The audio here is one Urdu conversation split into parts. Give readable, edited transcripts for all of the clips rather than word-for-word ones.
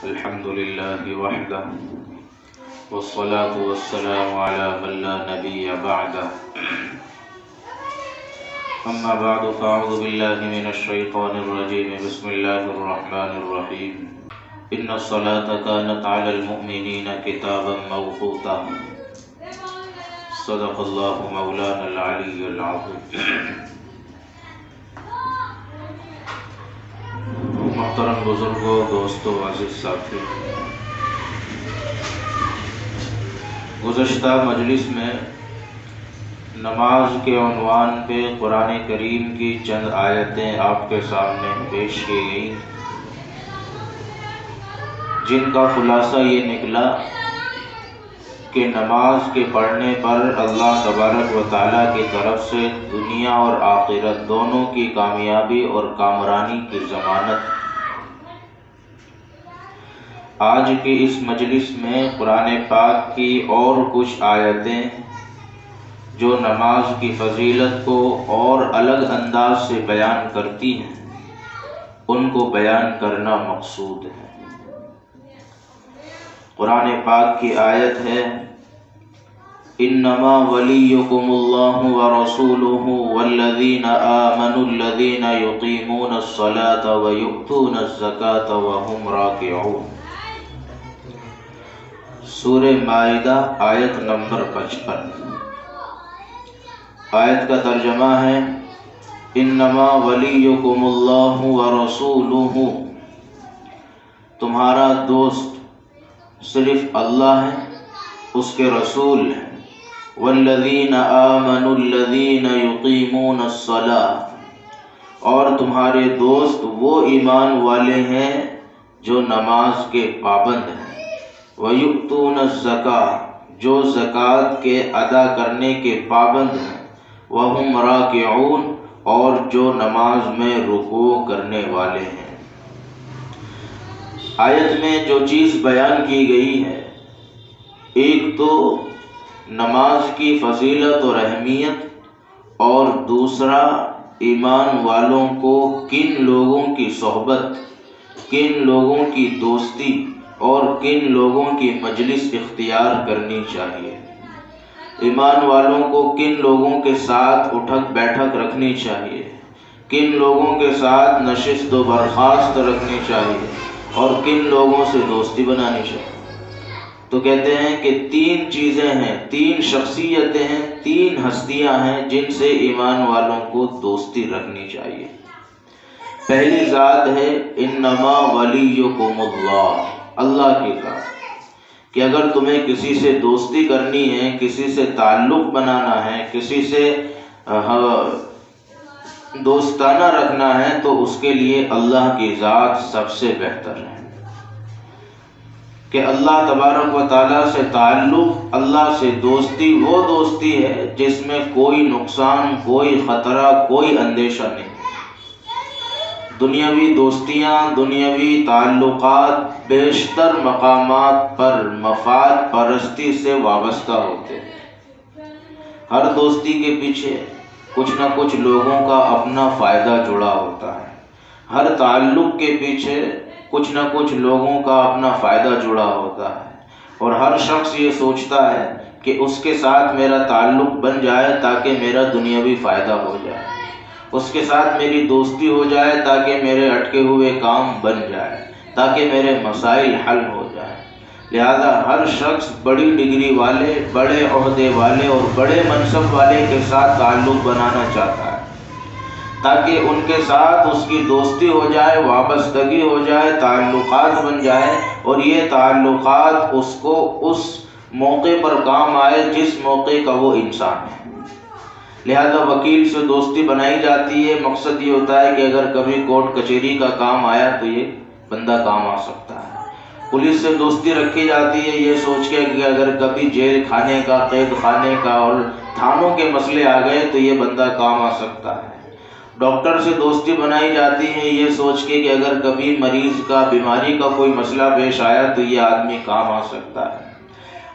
الحمد لله وحده والصلاة والسلام على من لا نبي بعده أما بعد فأعوذ بالله من الشيطان الرجيم بسم الله الرحمن الرحيم إن الصلاة كانت على المؤمنين كتابا موقوتا صدق الله مولانا العلي العظيم۔ محترم بزرگوں، دوستوں، عزیز ساتھی، گزشتہ مجلس میں نماز کے عنوان پہ قرآن کریم کی چند آیتیں آپ کے سامنے پیش کی گئی، جن کا خلاصہ یہ نکلا کہ نماز کے پڑھنے پر اللہ تبارک و تعالیٰ کی طرف سے دنیا اور آخرت دونوں کی کامیابی اور کامرانی کی ضمانت۔ آج کی اس مجلس میں قرآن پاک کی اور کچھ آیتیں جو نماز کی فضیلت کو اور الگ انداز سے بیان کرتی ہیں، ان کو بیان کرنا مقصود ہے۔ قرآن پاک کی آیت ہے انما ولیکم اللہ ورسولہ والذین آمنوا الذین یقیمون الصلاة ویؤتون الزکاة وهم راکعون۔ سورہ مائدہ آیت نمبر 55۔ آیت کا ترجمہ ہے انما ولیکم اللہ ورسولہ، تمہارا دوست صرف اللہ ہے، اس کے رسول ہیں۔ والذین آمنوا الذین یقیمون الصلاۃ، اور تمہارے دوست وہ ایمان والے ہیں جو نماز کے پابند ہیں۔ وَيُؤْتُونَ الزَّكَاةَ، جو زکوٰۃ کے ادا کرنے کے پابند ہیں۔ وَهُمْ رَاكِعُونَ، اور جو نماز میں رکوع کرنے والے ہیں۔ آیت میں جو چیز بیان کی گئی ہے، ایک تو نماز کی فضیلت اور اہمیت، اور دوسرا ایمان والوں کو کن لوگوں کی صحبت، کن لوگوں کی دوستی اور کن لوگوں کی مجلس اختیار کرنی چاہیے، ایمان والوں کو کن لوگوں کے ساتھ اٹھک بیٹھک رکھنی چاہیے، کن لوگوں کے ساتھ نشست و برخاست رکھنی چاہیے، اور کن لوگوں سے دوستی بنانی چاہیے۔ تو کہتے ہیں کہ تین چیزیں ہیں، تین شخصیتیں ہیں، تین ہستیاں ہیں جن سے ایمان والوں کو دوستی رکھنی چاہیے۔ پہلی ذات ہے انما ولیکم اللہ، اللہ کی ذات، کہ اگر تمہیں کسی سے دوستی کرنی ہے، کسی سے تعلق بنانا ہے، کسی سے دوستانہ رکھنا ہے، تو اس کے لیے اللہ کی ذات سب سے بہتر ہے۔ کہ اللہ تبارک و تعالیٰ سے تعلق، اللہ سے دوستی وہ دوستی ہے جس میں کوئی نقصان، کوئی خطرہ، کوئی اندیشہ نہیں۔ دنیاوی دوستیاں، دنیاوی تعلقات بیشتر مقامات پر مفاد پرستی سے وابستہ ہوتے ہیں۔ ہر دوستی کے پیچھے کچھ نہ کچھ لوگوں کا اپنا فائدہ جڑا ہوتا ہے، ہر تعلق کے پیچھے کچھ نہ کچھ لوگوں کا اپنا فائدہ جڑا ہوتا ہے، اور ہر شخص یہ سوچتا ہے کہ اس کے ساتھ میرا تعلق بن جائے تاکہ میرا دنیاوی فائدہ ہو جائے، اس کے ساتھ میری دوستی ہو جائے تاکہ میرے اٹکے ہوئے کام بن جائے، تاکہ میرے مسائل حل ہو جائیں۔ لہذا ہر شخص بڑی ڈگری والے، بڑے عہدے والے اور بڑے منصب والے کے ساتھ تعلق بنانا چاہتا ہے، تاکہ ان کے ساتھ اس کی دوستی ہو جائے، وابستگی ہو جائے، تعلقات بن جائے، اور یہ تعلقات اس کو اس موقع پر کام آئے جس موقع کا وہ انسان ہے۔ لہذا وکیل سے دوستی بنائی جاتی ہے، مقصد یہ ہوتا ہے کہ اگر کبھی کورٹ کچہری کا کام آیا تو یہ بندہ کام آ سکتا ہے۔ پولیس سے دوستی رکھی جاتی ہے یہ سوچ کے کہ اگر کبھی جیل خانے کا، قید خانے کا اور تھانوں کے مسئلے آ گئے تو یہ بندہ کام آ سکتا ہے۔ ڈاکٹر سے دوستی بنائی جاتی ہے یہ سوچ کے کہ اگر کبھی مریض کا، بیماری کا کوئی مسئلہ پیش آیا تو یہ آدمی کام آ سکتا ہے۔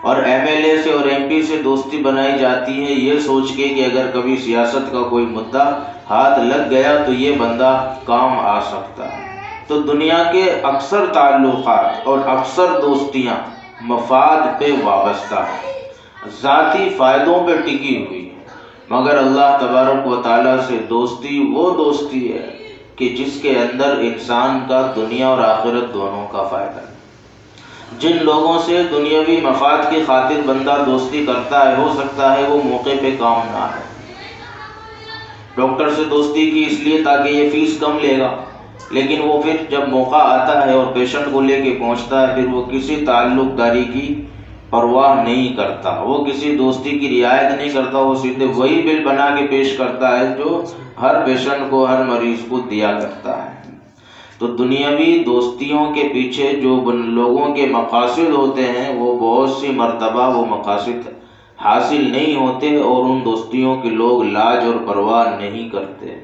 اور ایم ایل اے سے اور ایم پی سے دوستی بنائی جاتی ہے یہ سوچ کے کہ اگر کبھی سیاست کا کوئی مدعا ہاتھ لگ گیا تو یہ بندہ کام آ سکتا ہے۔ تو دنیا کے اکثر تعلقات اور اکثر دوستیاں مفاد پہ وابستہ ہیں، ذاتی فائدوں پہ ٹکی ہوئی ہیں، مگر اللہ تبارک و تعالیٰ سے دوستی وہ دوستی ہے کہ جس کے اندر انسان کا دنیا اور آخرت دونوں کا فائدہ ہے۔ جن لوگوں سے دنیاوی مفاد کی خاطر بندہ دوستی کرتا ہے، ہو سکتا ہے وہ موقع پہ کام نہ آئے۔ ڈاکٹر سے دوستی کی اس لیے تاکہ یہ فیس کم لے گا، لیکن وہ پھر جب موقع آتا ہے اور پیشنٹ کو لے کے پہنچتا ہے، پھر وہ کسی تعلق داری کی پرواہ نہیں کرتا، وہ کسی دوستی کی رعایت نہیں کرتا، وہ سیدھے وہی بل بنا کے پیش کرتا ہے جو ہر پیشنٹ کو، ہر مریض کو دیا کرتا ہے۔ تو دنیاوی دوستیوں کے پیچھے جو لوگوں کے مقاصد ہوتے ہیں، وہ بہت سی مرتبہ وہ مقاصد حاصل نہیں ہوتے اور ان دوستیوں کے لوگ لاج اور پرواہ نہیں کرتے۔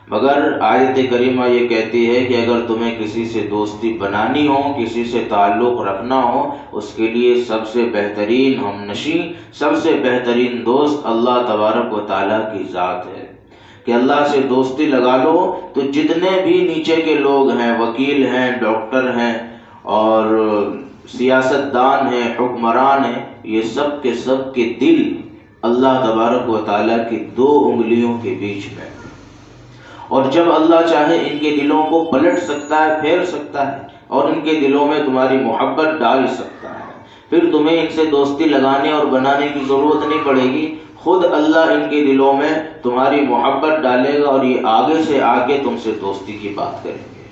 مگر آیت کریمہ یہ کہتی ہے کہ اگر تمہیں کسی سے دوستی بنانی ہو، کسی سے تعلق رکھنا ہو، اس کے لیے سب سے بہترین ہمنشیں، سب سے بہترین دوست اللہ تبارک و تعالیٰ کی ذات ہے کہ اللہ سے دوستی لگا لو تو جتنے بھی نیچے کے لوگ ہیں، وکیل ہیں، ڈاکٹر ہیں اور سیاست دان ہیں، حکمران ہیں، یہ سب کے دل اللہ تبارک و تعالیٰ کی 2 انگلیوں کے بیچ میں، اور جب اللہ چاہے ان کے دلوں کو پلٹ سکتا ہے، پھیر سکتا ہے اور ان کے دلوں میں تمہاری محبت ڈال سکتا ہے۔ پھر تمہیں ان سے دوستی لگانے اور بنانے کی ضرورت نہیں پڑے گی، خود اللہ ان کے دلوں میں تمہاری محبت ڈالے گا اور یہ آگے سے آگے تم سے دوستی کی بات کریں گے۔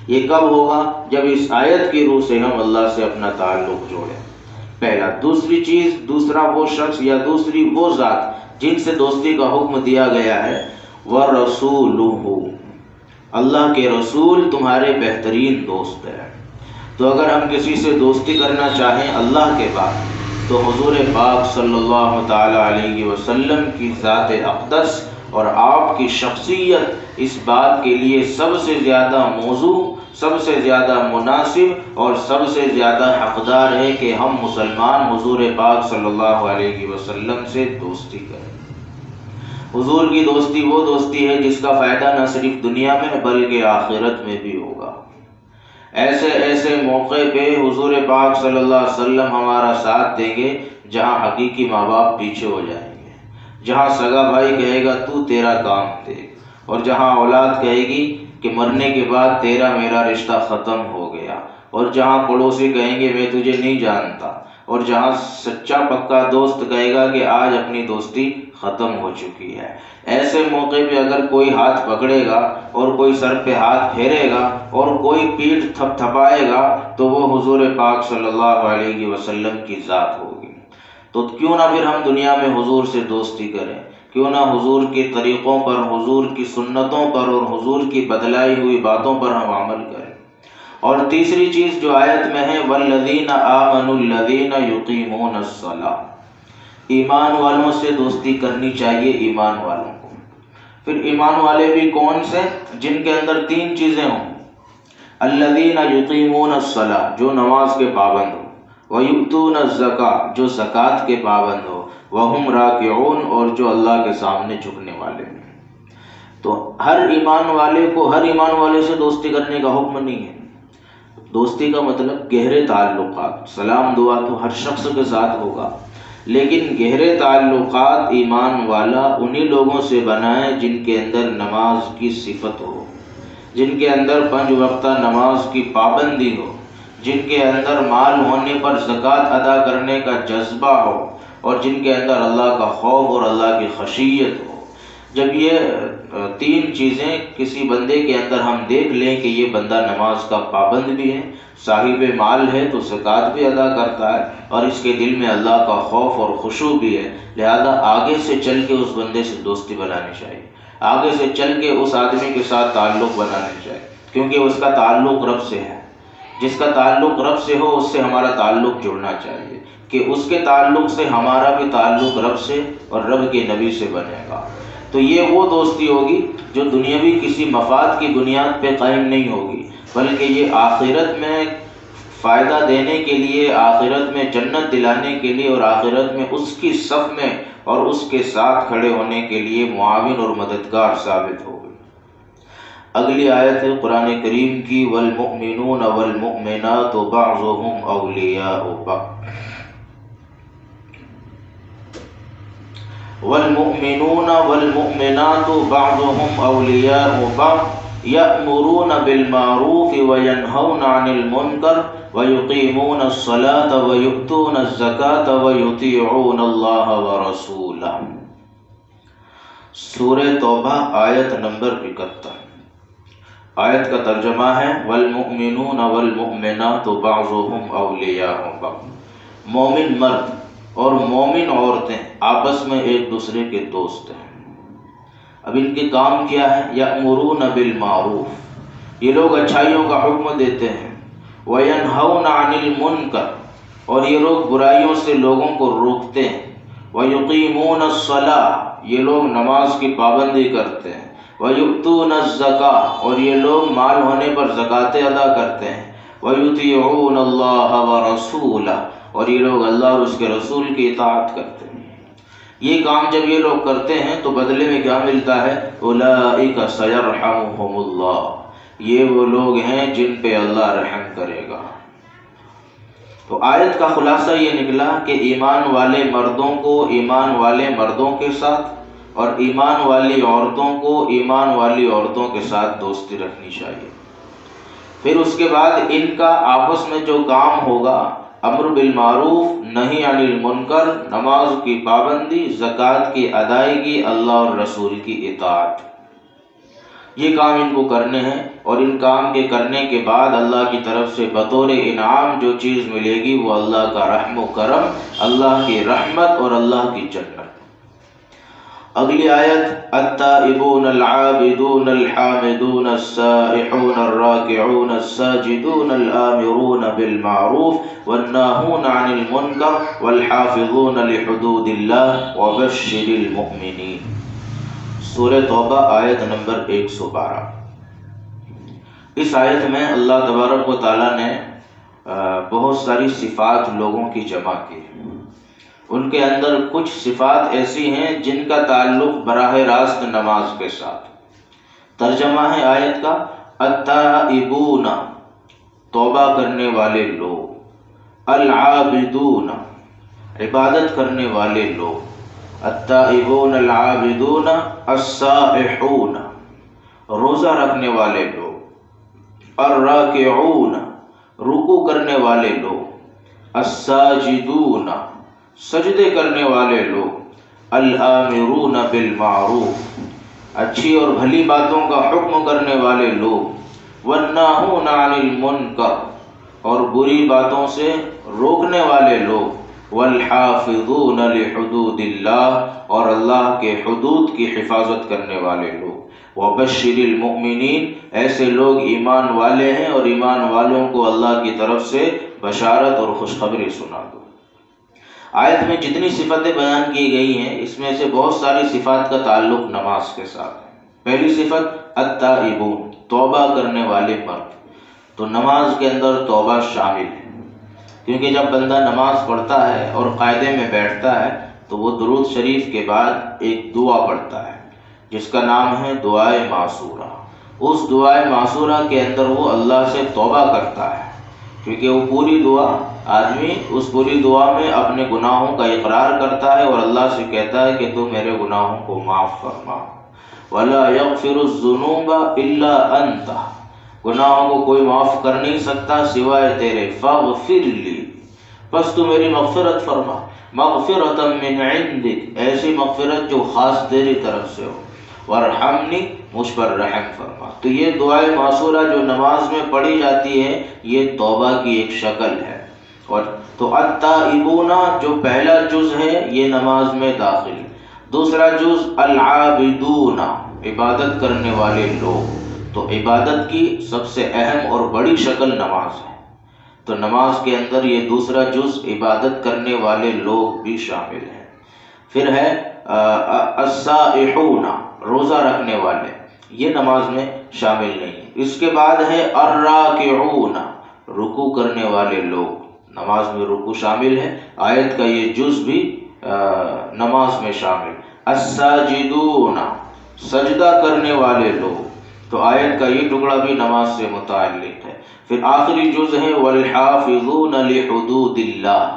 یہ کب ہوگا؟ جب اس آیت کی روح سے ہم اللہ سے اپنا تعلق جوڑیں، پہلا۔ دوسری چیز، دوسرا وہ شخص یا دوسری وہ ذات جن سے دوستی کا حکم دیا گیا ہے، وَرَسُولُهُ، اللہ کے رسول تمہارے بہترین دوست ہے۔ تو اگر ہم کسی سے دوستی کرنا چاہیں اللہ کے بعد، تو حضور پاک صلی اللہ تعالی علیہ وسلم کی ذات اقدس اور آپ کی شخصیت اس بات کے لیے سب سے زیادہ موضوع، سب سے زیادہ مناسب اور سب سے زیادہ حقدار ہے کہ ہم مسلمان حضور پاک صلی اللہ علیہ وسلم سے دوستی کریں۔ حضور کی دوستی وہ دوستی ہے جس کا فائدہ نہ صرف دنیا میں بلکہ آخرت میں بھی ہوگا۔ ایسے ایسے موقع پہ حضور پاک صلی اللہ علیہ وسلم ہمارا ساتھ دیں گے جہاں حقیقی ماں باپ پیچھے ہو جائیں گے، جہاں سگا بھائی کہے گا تو تیرا کام دیکھ، اور جہاں اولاد کہے گی کہ مرنے کے بعد تیرا میرا رشتہ ختم ہو گیا، اور جہاں پڑوسی کہیں گے میں تجھے نہیں جانتا، اور جہاں سچا پکا دوست کہے گا کہ آج اپنی دوستی ختم ہو چکی ہے۔ ایسے موقع پہ اگر کوئی ہاتھ پکڑے گا اور کوئی سر پہ ہاتھ پھیرے گا اور کوئی پیٹھ تھپ تھپائے گا تو وہ حضور پاک صلی اللہ علیہ وسلم کی ذات ہوگی۔ تو کیوں نہ پھر ہم دنیا میں حضور سے دوستی کریں، کیوں نہ حضور کے طریقوں پر، حضور کی سنتوں پر اور حضور کی بتلائی ہوئی باتوں پر ہم عمل کریں۔ اور تیسری چیز جو آیت میں ہے، وَالَّذِينَ آمَنُوا الَّذِينَ يُقِيمُونَ الصَّلَاةَ، ایمان والوں سے دوستی کرنی چاہیے، ایمان والوں کو۔ پھر ایمان والے بھی کون سے؟ جن کے اندر 3 چیزیں ہوں، الَّذِينَ يُقِيمُونَ الصَّلَاةَ، جو نماز کے پابند ہو، وَيُؤْتُونَ الزَّكَاةَ، جو زکوٰۃ کے پابند ہو، وَهُمْ رَاكِعُونَ، اور جو اللہ کے سامنے جھکنے والے ہیں۔ تو ہر ایمان والے کو ہر ایمان والے سے دوستی کرنے کا حکم نہیں ہے۔ دوستی کا مطلب گہرے تعلقات، سلام دعا تو ہر شخص کے ساتھ ہوگا، لیکن گہرے تعلقات ایمان والا انہی لوگوں سے بنائے جن کے اندر نماز کی صفت ہو، جن کے اندر 5 وقتہ نماز کی پابندی ہو، جن کے اندر مال ہونے پر زکوٰۃ ادا کرنے کا جذبہ ہو، اور جن کے اندر اللہ کا خوف اور اللہ کی خشیت ہو۔ جب یہ 3 چیزیں کسی بندے کے اندر ہم دیکھ لیں کہ یہ بندہ نماز کا پابند بھی ہے، صاحب مال ہے تو زکوٰۃ بھی ادا کرتا ہے، اور اس کے دل میں اللہ کا خوف اور خشوع بھی ہے، لہذا آگے سے چل کے اس بندے سے دوستی بنانی چاہیے، آگے سے چل کے اس آدمی کے ساتھ تعلق بنانا چاہیے، کیونکہ اس کا تعلق رب سے ہے۔ جس کا تعلق رب سے ہو اس سے ہمارا تعلق جڑنا چاہیے کہ اس کے تعلق سے ہمارا بھی تعلق رب سے اور رب کے نبی سے بنے گا۔ تو یہ وہ دوستی ہوگی جو دنیاوی کسی مفاد کی بنیاد پہ قائم نہیں ہوگی، بلکہ یہ آخرت میں فائدہ دینے کے لیے، آخرت میں جنت دلانے کے لیے، اور آخرت میں اس کی صف میں اور اس کے ساتھ کھڑے ہونے کے لیے معاون اور مددگار ثابت ہوگی۔ اگلی آیت ہے قرآن کریم کی، والمؤمنون والمؤمنات بعضهم اولیاء بعض، والمؤمنون والمؤمنات بعضهم اولیاء بعض یأمرون بالمعروف وینہون عن المنکر ویقیمون الصلاة ویؤتون الزکاة ویطیعون اللہ ورسولہ۔ سورہ توبہ آیت نمبر 71۔ آیت کا ترجمہ ہے والمؤمنون والمؤمنات بعضهم اولیاء بعض، مومن مرد اور مومن عورتیں آپس میں ایک دوسرے کے دوست ہیں۔ اب ان کے کام کیا ہے؟ یأمرون بالمعروف، یہ لوگ اچھائیوں کا حکم دیتے ہیں، وینہون عن المنکر، اور یہ لوگ برائیوں سے لوگوں کو روکتے ہیں، ویقیمون الصلاۃ، یہ لوگ نماز کی پابندی کرتے ہیں، ویؤتون الزکاۃ، اور یہ لوگ مال ہونے پر زکاتیں ادا کرتے ہیں، ویطیعون اللہ ورسولہ، اور یہ لوگ اللہ اور اس کے رسول کی اطاعت کرتے ہیں۔ یہ کام جب یہ لوگ کرتے ہیں تو بدلے میں کیا ملتا ہے؟ اولئک سیرحمہم اللہ، یہ وہ لوگ ہیں جن پہ اللہ رحم کرے گا۔ تو آیت کا خلاصہ یہ نکلا کہ ایمان والے مردوں کو ایمان والے مردوں کے ساتھ اور ایمان والی عورتوں کو ایمان والی عورتوں کے ساتھ دوستی رکھنی چاہیے۔ پھر اس کے بعد ان کا آپس میں جو کام ہوگا، امر بالمعروف، نہی عن المنکر، نماز کی پابندی، زکوٰۃ کی ادائیگی، اللہ اور رسول کی اطاعت، یہ کام ان کو کرنے ہیں۔ اور ان کام کے کرنے کے بعد اللہ کی طرف سے بطور انعام جو چیز ملے گی وہ اللہ کا رحم و کرم، اللہ کی رحمت اور اللہ کی جنت۔ اگلی آیت التائبون العابدون الحامدون السائحون الراکعون الساجدون الآمرون بالمعروف والناہون عن المنکر والحافظون لحدود اللہ وبشر المؤمنین۔ سورہ توبہ آیت نمبر 112۔ اس آیت میں اللہ تبارک و تعالیٰ نے بہت ساری صفات لوگوں کی جمع کی۔ ان کے اندر کچھ صفات ایسی ہیں جن کا تعلق براہ راست نماز کے ساتھ۔ ترجمہ ہے آیت کا التائبون، توبہ کرنے والے لوگ، العابدون، عبادت کرنے والے لوگ، التائبون العابدون السائحون، روزہ رکھنے والے لوگ، الراکعون، رکوع کرنے والے لوگ، الساجدون، سجدے کرنے والے لوگ، الآمرون بالمعروف، اچھی اور بھلی باتوں کا حکم کرنے والے لوگ، والناہون عن المنکر، اور بری باتوں سے روکنے والے لوگ، والحافظون لحدود اللہ، اور اللہ کے حدود کی حفاظت کرنے والے لوگ، وبشر المؤمنین، ایسے لوگ ایمان والے ہیں اور ایمان والوں کو اللہ کی طرف سے بشارت اور خوشخبری سنا دو۔ آیت میں جتنی صفتیں بیان کی گئی ہیں اس میں سے بہت ساری صفات کا تعلق نماز کے ساتھ ہے۔ پہلی صفت التائبون، توبہ کرنے والے مرد، تو نماز کے اندر توبہ شامل ہے، کیونکہ جب بندہ نماز پڑھتا ہے اور قاعدے میں بیٹھتا ہے تو وہ درود شریف کے بعد ایک دعا پڑھتا ہے جس کا نام ہے دعائے معصورہ۔ اس دعائے معصورہ کے اندر وہ اللہ سے توبہ کرتا ہے، کیونکہ وہ پوری دعا، آدمی اس پوری دعا میں اپنے گناہوں کا اقرار کرتا ہے اور اللہ سے کہتا ہے کہ تو میرے گناہوں کو معاف فرما۔ وَلَا يَغْفِرُ الذُّنُوبَ إِلَّا أَنْتَ، گناہوں کو کوئی معاف کر نہیں سکتا سوائے تیرے، فَاغْفِرْ لِي، بس تو میری مغفرت فرما، مغفرۃ من عندک، ایسی مغفرت جو خاص تیری طرف سے ہو، وارحمنی، مجھ پر رحم فرما۔ تو یہ دعائے معصورہ جو نماز میں پڑھی جاتی ہے یہ توبہ کی ایک شکل ہے۔ اور تو التائبون جو پہلا جز ہے یہ نماز میں داخل ہے۔ دوسرا جز العابدون، عبادت کرنے والے لوگ، تو عبادت کی سب سے اہم اور بڑی شکل نماز ہے، تو نماز کے اندر یہ دوسرا جز عبادت کرنے والے لوگ بھی شامل ہیں۔ پھر ہے السائحون، روزہ رکھنے والے، یہ نماز میں شامل نہیں۔ اس کے بعد ہے الراکعون، رکوع کرنے والے لوگ، نماز میں رکوع شامل ہے، آیت کا یہ جز بھی نماز میں شامل۔ الساجدون، سجدہ کرنے والے لوگ، تو آیت کا یہ ٹکڑا بھی نماز سے متعلق ہے۔ پھر آخری جز ہے والحافظون لحدود اللہ،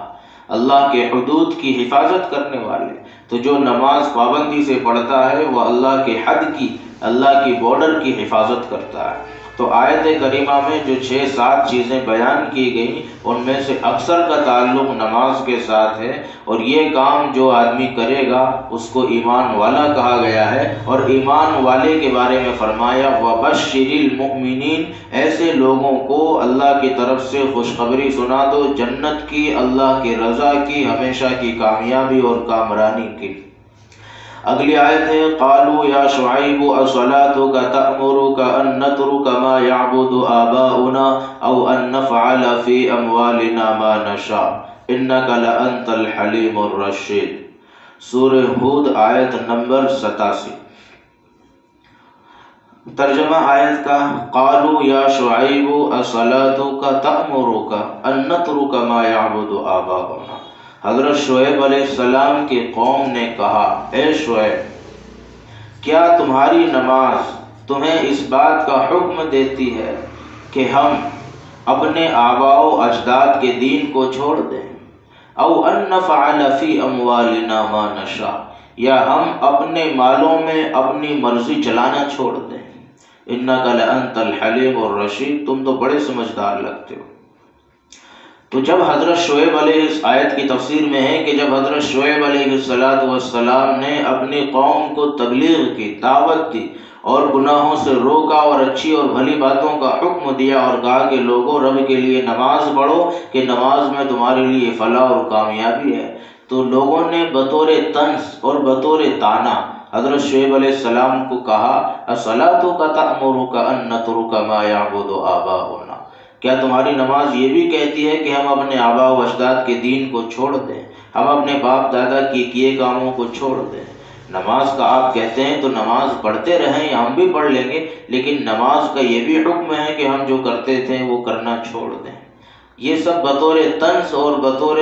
اللہ کے حدود کی حفاظت کرنے والے۔ تو جو نماز پابندی سے پڑھتا ہے وہ اللہ کے حد کی، اللہ کی بارڈر کی حفاظت کرتا ہے۔ تو آیت کریمہ میں جو 6-7 چیزیں بیان کی گئیں ان میں سے اکثر کا تعلق نماز کے ساتھ ہے، اور یہ کام جو آدمی کرے گا اس کو ایمان والا کہا گیا ہے۔ اور ایمان والے کے بارے میں فرمایا وَبَشِّرِ الْمُؤْمِنِينَ، ایسے لوگوں کو اللہ کی طرف سے خوشخبری سنا دو جنت کی، اللہ کی رضا کی، ہمیشہ کی کامیابی اور کامرانی کی۔ اگلی آیت ہے قالوا یا شعیب اصلاتک تأمرک ان نترک ما یعبد آباؤنا او ان نفعل فی اموالنا ما نشاء انک لانت الحلیم الرشید۔ سورہ ہود آیت نمبر 87۔ ترجمہ آیت کا قالوا یا شعیب اصلاتک تأمرک ان نترک ما یعبد آباؤنا، حضرت شعیب علیہ السلام کی قوم نے کہا اے شعیب، کیا تمہاری نماز تمہیں اس بات کا حکم دیتی ہے کہ ہم اپنے آباء و اجداد کے دین کو چھوڑ دیں؟ او ان نفعل فی اموالنا ما نشاء، یا ہم اپنے مالوں میں اپنی مرضی چلانا چھوڑ دیں؟ انک لانت الحلیم الرشید، تم تو بڑے سمجھدار لگتے ہو۔ تو جب حضرت شعیب علیہ اس آیت کی تفسیر میں ہے کہ جب حضرت شعیب علیہ السلام نے اپنی قوم کو تبلیغ کی، دعوت دی اور گناہوں سے روکا اور اچھی اور بھلی باتوں کا حکم دیا اور کہا کہ لوگوں رب کے لیے نماز پڑھو کہ نماز میں تمہارے لیے فلاح اور کامیابی ہے، تو لوگوں نے بطور طنز اور بطور طعنہ حضرت شعیب علیہ السلام کو کہا اصلاتک تأمرک ان نترک ما یعبد آباؤنا، کیا تمہاری نماز یہ بھی کہتی ہے کہ ہم اپنے آباء و اجداد کے دین کو چھوڑ دیں، ہم اپنے باپ دادا کی کیے کاموں کو چھوڑ دیں؟ نماز کا آپ کہتے ہیں تو نماز پڑھتے رہیں، ہم بھی پڑھ لیں گے، لیکن نماز کا یہ بھی حکم ہے کہ ہم جو کرتے تھے وہ کرنا چھوڑ دیں۔ یہ سب بطور طنز اور بطور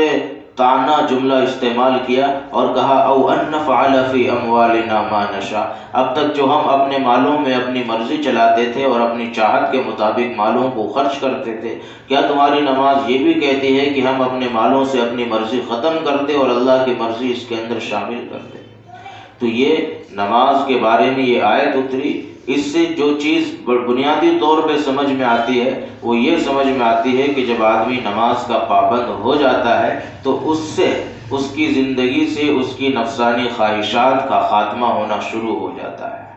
طعنہ جملہ استعمال کیا اور کہا او ان نفعل فی اموالنا ما نشاء، اب تک جو ہم اپنے مالوں میں اپنی مرضی چلاتے تھے اور اپنی چاہت کے مطابق مالوں کو خرچ کرتے تھے، کیا تمہاری نماز یہ بھی کہتی ہے کہ ہم اپنے مالوں سے اپنی مرضی ختم کر دیں اور اللہ کی مرضی اس کے اندر شامل کر دیں؟ تو یہ نماز کے بارے میں یہ آیت اتری۔ اس سے جو چیز بنیادی طور پہ سمجھ میں آتی ہے وہ یہ سمجھ میں آتی ہے کہ جب آدمی نماز کا پابند ہو جاتا ہے تو اس سے، اس کی زندگی سے اس کی نفسانی خواہشات کا خاتمہ ہونا شروع ہو جاتا ہے۔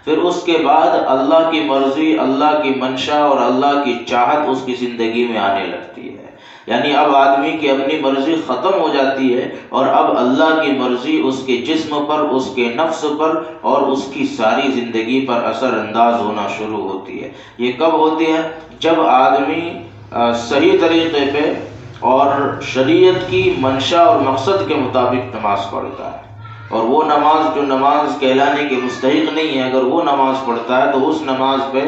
پھر اس کے بعد اللہ کی مرضی، اللہ کی منشا اور اللہ کی چاہت اس کی زندگی میں آنے لگتی ہے، یعنی اب آدمی کی اپنی مرضی ختم ہو جاتی ہے اور اب اللہ کی مرضی اس کے جسم پر، اس کے نفس پر اور اس کی ساری زندگی پر اثر انداز ہونا شروع ہوتی ہے۔ یہ کب ہوتی ہے؟ جب آدمی صحیح طریقے پہ اور شریعت کی منشا اور مقصد کے مطابق نماز پڑھتا ہے، اور وہ نماز جو نماز کہلانے کے مستحق نہیں ہے، اگر وہ نماز پڑھتا ہے تو اس نماز پہ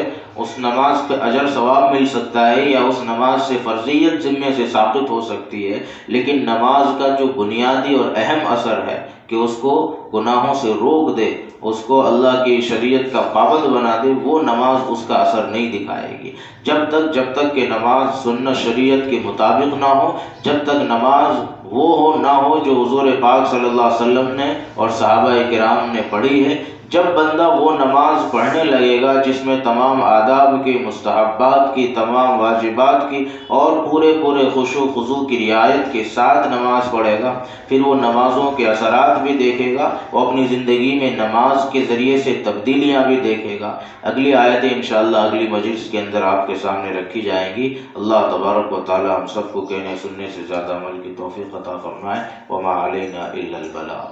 اجر ثواب مل سکتا ہے، یا اس نماز سے فرضیت ذمے سے ساقط ہو سکتی ہے، لیکن نماز کا جو بنیادی اور اہم اثر ہے کہ اس کو گناہوں سے روک دے، اس کو اللہ کی شریعت کا پابند بنا دے، وہ نماز اس کا اثر نہیں دکھائے گی۔ جب تک کہ نماز سنت شریعت کے مطابق نہ ہو، جب تک نماز وہ نہ ہو جو حضور پاک صلی اللہ علیہ وسلم نے اور صحابہ کرام نے پڑھی ہے، جب بندہ وہ نماز پڑھنے لگے گا جس میں تمام آداب کی، مستحبات کی، تمام واجبات کی اور پورے خشوع و خضوع کی رعایت کے ساتھ نماز پڑھے گا، پھر وہ نمازوں کے اثرات بھی دیکھے گا، وہ اپنی زندگی میں نماز کے ذریعے سے تبدیلیاں بھی دیکھے گا۔ اگلی آیتیں انشاءاللہ اگلی مجلس کے اندر آپ کے سامنے رکھی جائیں گی۔ اللہ تبارک و تعالی ہم سب کو کہنے سننے سے زیادہ عمل کی توفیق عطا فرمائے۔ وما علینا الا البلاغ۔